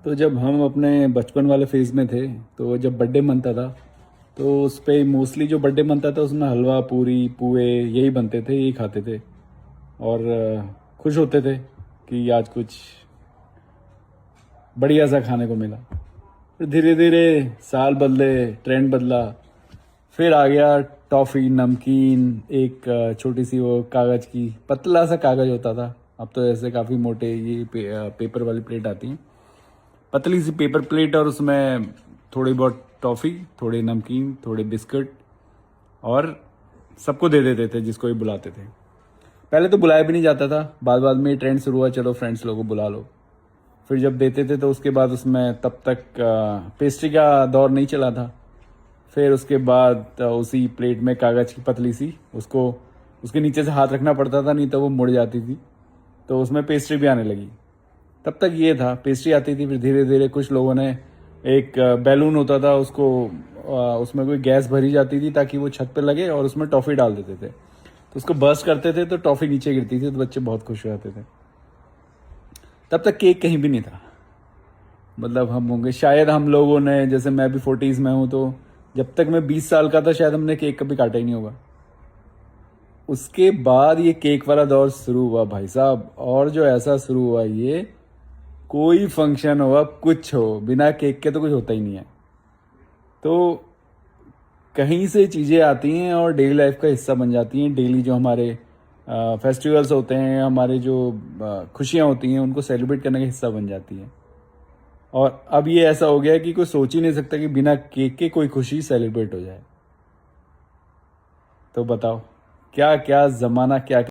तो जब हम अपने बचपन वाले फेज़ में थे, तो जब बर्थडे मनता था, तो उस पे मोस्टली जो बर्थडे मनता था उसमें हलवा, पूरी, पुए यही बनते थे, यही खाते थे और खुश होते थे कि आज कुछ बढ़िया सा खाने को मिला। फिर धीरे धीरे साल बदले, ट्रेंड बदला, फिर आ गया टॉफ़ी, नमकीन, एक छोटी सी वो कागज़ की पतला सा कागज़ होता था। अब तो ऐसे काफ़ी मोटे ये पेपर वाली प्लेट आती हैं, पतली सी पेपर प्लेट और उसमें थोड़ी बहुत टॉफ़ी, थोड़े नमकीन, थोड़े बिस्किट और सबको दे देते थे जिसको भी बुलाते थे। पहले तो बुलाया भी नहीं जाता था, बाद बाद में ये ट्रेंड शुरू हुआ, चलो फ्रेंड्स लोगों को बुला लो। फिर जब देते थे तो उसके बाद उसमें तब तक पेस्ट्री का दौर नहीं चला था। फिर उसके बाद उसी प्लेट में कागज़ की पतली सी, उसको उसके नीचे से हाथ रखना पड़ता था, नहीं तो वो मुड़ जाती थी, तो उसमें पेस्ट्री भी आने लगी। तब तक ये था, पेस्ट्री आती थी। फिर धीरे धीरे कुछ लोगों ने एक बैलून होता था, उसको उसमें कोई गैस भरी जाती थी ताकि वो छत पे लगे और उसमें टॉफ़ी डाल देते थे, तो उसको बर्स्ट करते थे तो टॉफ़ी नीचे गिरती थी, तो बच्चे बहुत खुश हो जाते थे। तब तक केक कहीं भी नहीं था। मतलब हम होंगे शायद, हम लोगों ने, जैसे मैं भी 40s में हूँ, तो जब तक मैं 20 साल का था शायद हमने केक कभी काटा ही नहीं होगा। उसके बाद ये केक वाला दौर शुरू हुआ भाई साहब, और जो ऐसा शुरू हुआ, ये कोई फंक्शन हो, अब कुछ हो, बिना केक के तो कुछ होता ही नहीं है। तो कहीं से चीज़ें आती हैं और डेली लाइफ का हिस्सा बन जाती हैं। डेली जो हमारे फेस्टिवल्स होते हैं, हमारे जो खुशियाँ होती हैं, उनको सेलिब्रेट करने का हिस्सा बन जाती हैं। और अब ये ऐसा हो गया है कि कोई सोच ही नहीं सकता कि बिना केक के कोई खुशी सेलिब्रेट हो जाए। तो बताओ, क्या क्या ज़माना, क्या